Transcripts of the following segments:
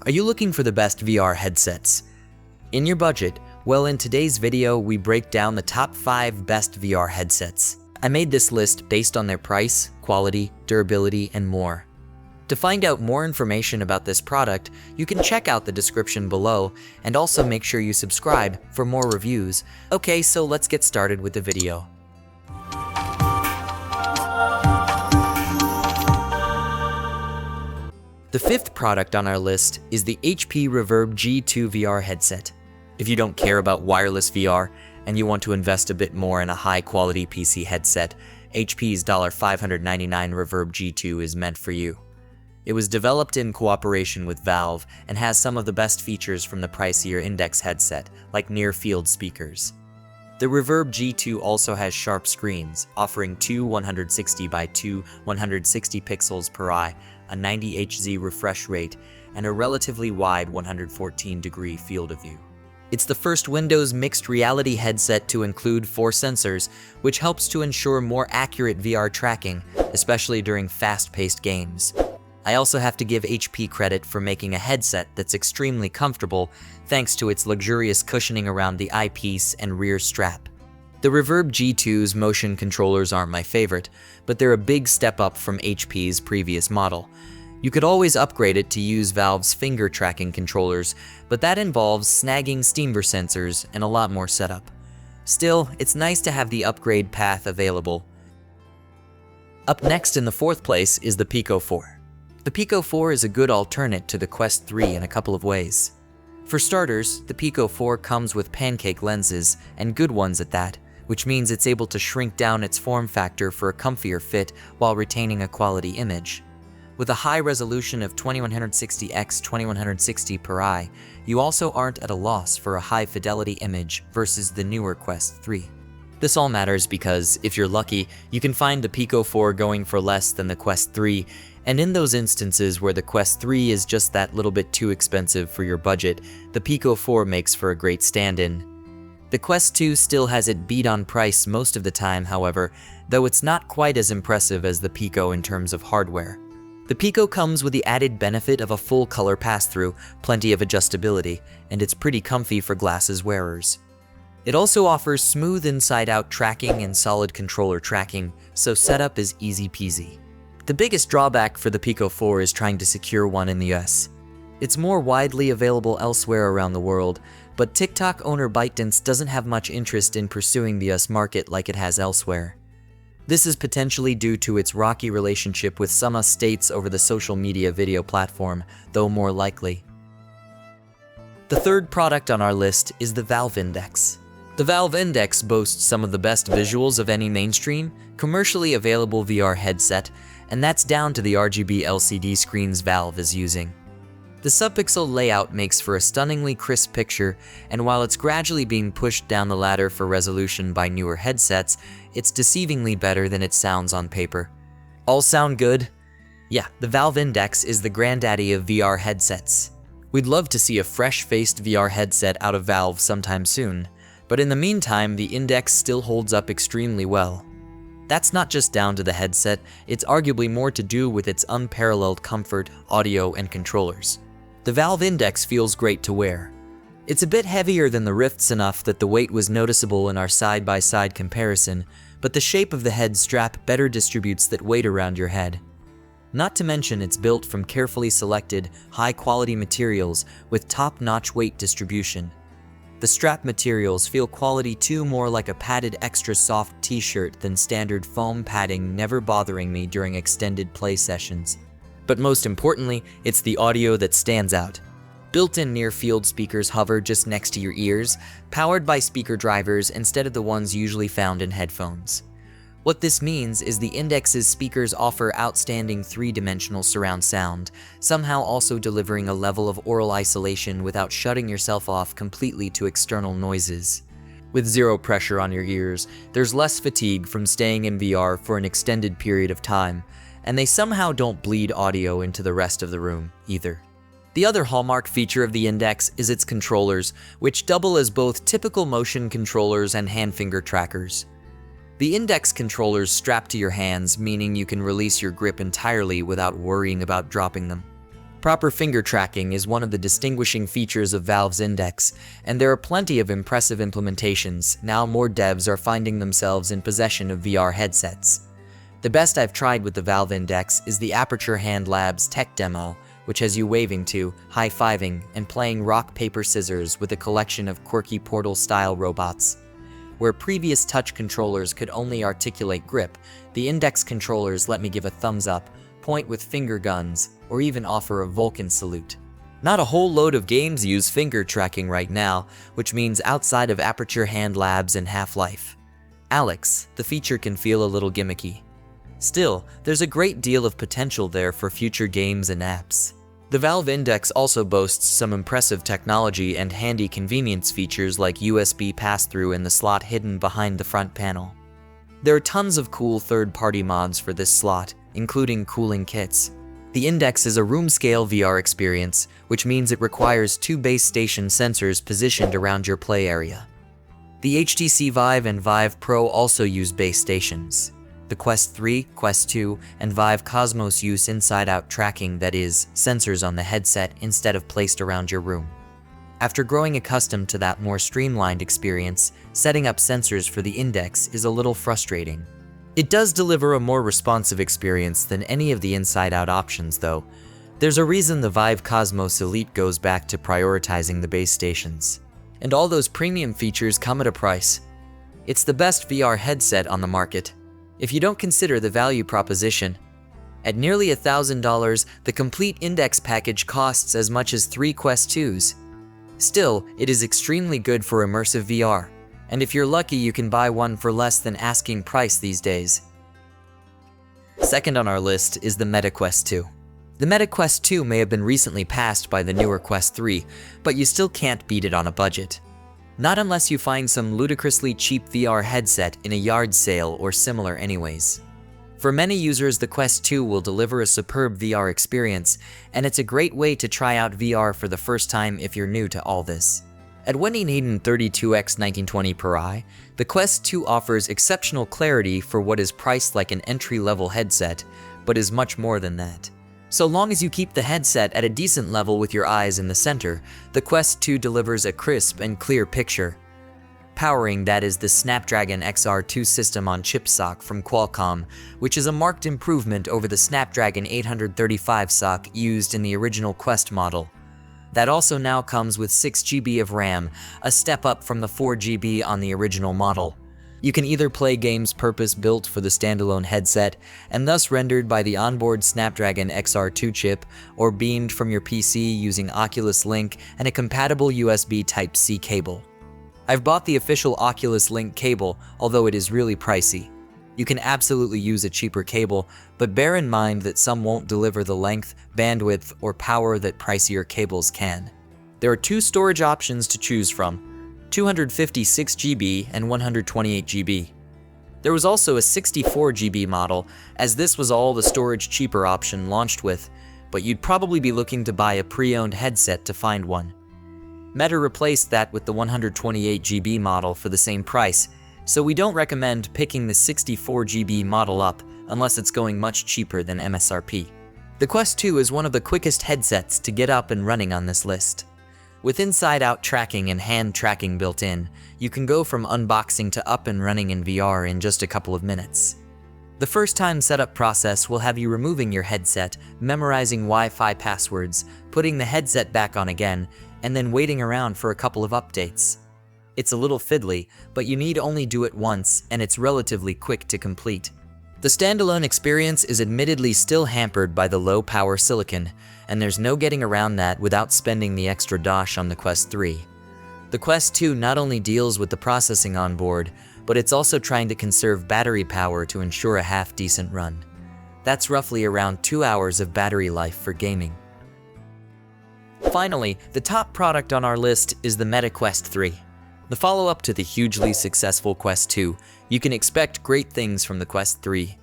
Are you looking for the best VR headsets? In your budget? Well, in today's video, we break down the top 5 best VR headsets. I made this list based on their price, quality, durability, and more. To find out more information about this product, you can check out the description below, and also make sure you subscribe for more reviews. Okay, so let's get started with the video. The 5th product on our list is the HP Reverb G2 VR Headset. If you don't care about wireless VR and you want to invest a bit more in a high-quality PC headset, HP's $599 Reverb G2 is meant for you. It was developed in cooperation with Valve and has some of the best features from the pricier index headset, like near-field speakers. The Reverb G2 also has sharp screens, offering two 160 by 2 160 pixels per eye, a 90 Hz refresh rate, and a relatively wide 114-degree field of view. It's the first Windows mixed reality headset to include 4 sensors, which helps to ensure more accurate VR tracking, especially during fast-paced games. I also have to give HP credit for making a headset that's extremely comfortable thanks to its luxurious cushioning around the eyepiece and rear strap. The Reverb G2's motion controllers aren't my favorite, but they're a big step up from HP's previous model. You could always upgrade it to use Valve's finger tracking controllers, but that involves snagging steamer sensors and a lot more setup. Still, it's nice to have the upgrade path available. Up next in the 4th place is the Pico 4. The Pico 4 is a good alternate to the Quest 3 in a couple of ways. For starters, the Pico 4 comes with pancake lenses, and good ones at that, which means it's able to shrink down its form factor for a comfier fit while retaining a quality image. With a high resolution of 2160 x 2160 per eye, you also aren't at a loss for a high-fidelity image versus the newer Quest 3. This all matters because, if you're lucky, you can find the Pico 4 going for less than the Quest 3, and in those instances where the Quest 3 is just that little bit too expensive for your budget, the Pico 4 makes for a great stand-in. The Quest 2 still has it beat on price most of the time, however, though it's not quite as impressive as the Pico in terms of hardware. The Pico comes with the added benefit of a full color pass-through, plenty of adjustability, and it's pretty comfy for glasses wearers. It also offers smooth inside-out tracking and solid controller tracking, so setup is easy peasy. The biggest drawback for the Pico 4 is trying to secure one in the US. It's more widely available elsewhere around the world, but TikTok owner ByteDance doesn't have much interest in pursuing the US market like it has elsewhere. This is potentially due to its rocky relationship with some states over the social media video platform, though more likely. The 3rd product on our list is the Valve Index. The Valve Index boasts some of the best visuals of any mainstream, commercially available VR headset, and that's down to the RGB LCD screens Valve is using. The subpixel layout makes for a stunningly crisp picture, and while it's gradually being pushed down the ladder for resolution by newer headsets, it's deceivingly better than it sounds on paper. All sound good? Yeah, the Valve Index is the granddaddy of VR headsets. We'd love to see a fresh-faced VR headset out of Valve sometime soon, but in the meantime, the Index still holds up extremely well. That's not just down to the headset, it's arguably more to do with its unparalleled comfort, audio, and controllers. The Valve Index feels great to wear. It's a bit heavier than the Rifts enough that the weight was noticeable in our side-by-side comparison, but the shape of the head strap better distributes that weight around your head. Not to mention it's built from carefully selected, high-quality materials with top-notch weight distribution. The strap materials feel quality too, more like a padded extra soft t-shirt than standard foam padding, never bothering me during extended play sessions. But most importantly, it's the audio that stands out. Built-in near-field speakers hover just next to your ears, powered by speaker drivers instead of the ones usually found in headphones. What this means is the Index's speakers offer outstanding 3-dimensional surround sound, somehow also delivering a level of aural isolation without shutting yourself off completely to external noises. With zero pressure on your ears, there's less fatigue from staying in VR for an extended period of time, and they somehow don't bleed audio into the rest of the room, either. The other hallmark feature of the Index is its controllers, which double as both typical motion controllers and hand-finger trackers. The Index controllers strap to your hands, meaning you can release your grip entirely without worrying about dropping them. Proper finger tracking is one of the distinguishing features of Valve's Index, and there are plenty of impressive implementations. Now more devs are finding themselves in possession of VR headsets. The best I've tried with the Valve Index is the Aperture Hand Labs tech demo, which has you waving to, high-fiving, and playing rock, paper, scissors with a collection of quirky Portal-style robots. Where previous touch controllers could only articulate grip, the Index controllers let me give a thumbs up, point with finger guns, or even offer a Vulcan salute. Not a whole load of games use finger tracking right now, which means outside of Aperture Hand Labs and Half-Life Alyx, the feature can feel a little gimmicky. Still, there's a great deal of potential there for future games and apps. The Valve Index also boasts some impressive technology and handy convenience features like USB pass-through in the slot hidden behind the front panel. There are tons of cool third-party mods for this slot, including cooling kits. The Index is a room-scale VR experience, which means it requires 2 base station sensors positioned around your play area. The HTC Vive and Vive Pro also use base stations. The Quest 3, Quest 2, and Vive Cosmos use inside-out tracking, that is, sensors on the headset instead of placed around your room. After growing accustomed to that more streamlined experience, setting up sensors for the Index is a little frustrating. It does deliver a more responsive experience than any of the inside-out options, though. There's a reason the Vive Cosmos Elite goes back to prioritizing the base stations. And all those premium features come at a price. It's the best VR headset on the market, if you don't consider the value proposition. At nearly $1,000, the complete Index package costs as much as 3 Quest 2s. Still, it is extremely good for immersive VR. And if you're lucky, you can buy one for less than asking price these days. Second on our list is the Meta Quest 2. The Meta Quest 2 may have been recently passed by the newer Quest 3, but you still can't beat it on a budget. Not unless you find some ludicrously cheap VR headset in a yard sale or similar anyways. For many users, the Quest 2 will deliver a superb VR experience, and it's a great way to try out VR for the first time if you're new to all this. At 1,832x1920 x, the Quest 2 offers exceptional clarity for what is priced like an entry-level headset, but is much more than that. So long as you keep the headset at a decent level with your eyes in the center, the Quest 2 delivers a crisp and clear picture. Powering that is the Snapdragon XR2 system-on-chip SoC from Qualcomm, which is a marked improvement over the Snapdragon 835 SoC used in the original Quest model. That also now comes with 6 GB of RAM, a step up from the 4 GB on the original model. You can either play games purpose-built for the standalone headset, and thus rendered by the onboard Snapdragon XR2 chip, or beamed from your PC using Oculus Link and a compatible USB Type-C cable. I've bought the official Oculus Link cable, although it is really pricey. You can absolutely use a cheaper cable, but bear in mind that some won't deliver the length, bandwidth, or power that pricier cables can. There are 2 storage options to choose from, 256 GB and 128 GB. There was also a 64 GB model, as this was all the storage cheaper option launched with, but you'd probably be looking to buy a pre-owned headset to find one. Meta replaced that with the 128 GB model for the same price, so we don't recommend picking the 64 GB model up unless it's going much cheaper than MSRP. The Quest 2 is one of the quickest headsets to get up and running on this list. With inside-out tracking and hand tracking built in, you can go from unboxing to up and running in VR in just a couple of minutes. The first-time setup process will have you removing your headset, memorizing Wi-Fi passwords, putting the headset back on again, and then waiting around for a couple of updates. It's a little fiddly, but you need only do it once, and it's relatively quick to complete. The standalone experience is admittedly still hampered by the low-power silicon, and there's no getting around that without spending the extra dosh on the Quest 3. The Quest 2 not only deals with the processing on board, but it's also trying to conserve battery power to ensure a half-decent run. That's roughly around 2 hours of battery life for gaming. Finally, the top product on our list is the Meta Quest 3. The follow-up to the hugely successful Quest 2, you can expect great things from the Quest 3.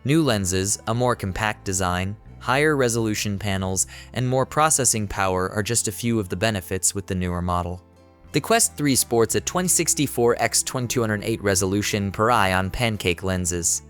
New lenses, a more compact design, higher resolution panels, and more processing power are just a few of the benefits with the newer model. The Quest 3 sports a 2064x2208 resolution per eye on pancake lenses.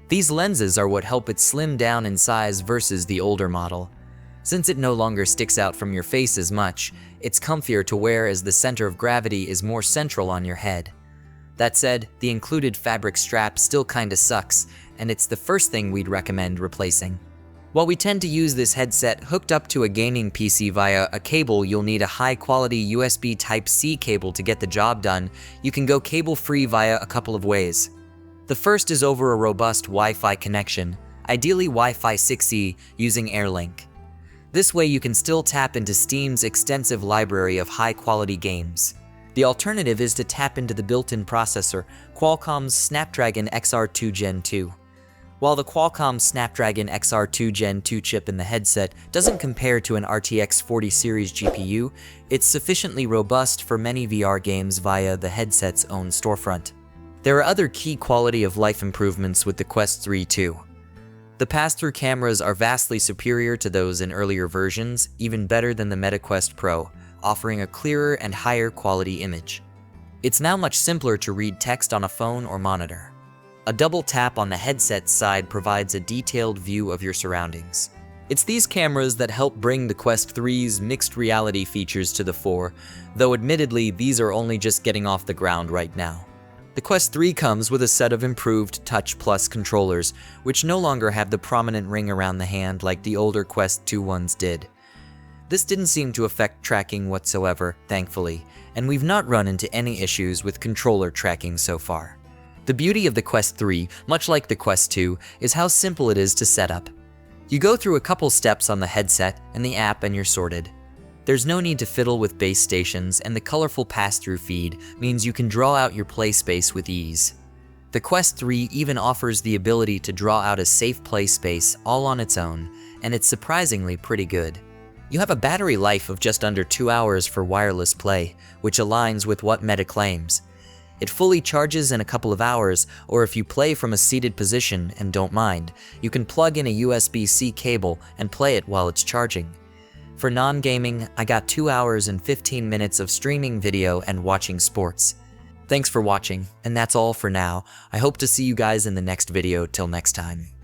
These lenses are what help it slim down in size versus the older model. Since it no longer sticks out from your face as much, it's comfier to wear as the center of gravity is more central on your head. That said, the included fabric strap still kinda sucks, and it's the first thing we'd recommend replacing. While we tend to use this headset hooked up to a gaming PC via a cable, you'll need a high-quality USB Type-C cable to get the job done. You can go cable-free via a couple of ways. The first is over a robust Wi-Fi connection, ideally Wi-Fi 6E using AirLink. This way you can still tap into Steam's extensive library of high-quality games. The alternative is to tap into the built-in processor, Qualcomm's Snapdragon XR2 Gen 2. While the Qualcomm Snapdragon XR2 Gen 2 chip in the headset doesn't compare to an RTX 40 series GPU, it's sufficiently robust for many VR games via the headset's own storefront. There are other key quality of life improvements with the Quest 3 too. The pass-through cameras are vastly superior to those in earlier versions, even better than the Meta Quest Pro, offering a clearer and higher quality image. It's now much simpler to read text on a phone or monitor. A double tap on the headset side provides a detailed view of your surroundings. It's these cameras that help bring the Quest 3's mixed reality features to the fore, though admittedly these are only just getting off the ground right now. The Quest 3 comes with a set of improved Touch Plus controllers, which no longer have the prominent ring around the hand like the older Quest 2 ones did. This didn't seem to affect tracking whatsoever, thankfully, and we've not run into any issues with controller tracking so far. The beauty of the Quest 3, much like the Quest 2, is how simple it is to set up. You go through a couple steps on the headset and the app and you're sorted. There's no need to fiddle with base stations, and the colorful pass-through feed means you can draw out your play space with ease. The Quest 3 even offers the ability to draw out a safe play space all on its own, and it's surprisingly pretty good. You have a battery life of just under 2 hours for wireless play, which aligns with what Meta claims. It fully charges in a couple of hours, or if you play from a seated position and don't mind, you can plug in a USB-C cable and play it while it's charging. For non-gaming, I got 2 hours and 15 minutes of streaming video and watching sports. Thanks for watching, and that's all for now. I hope to see you guys in the next video. Till next time.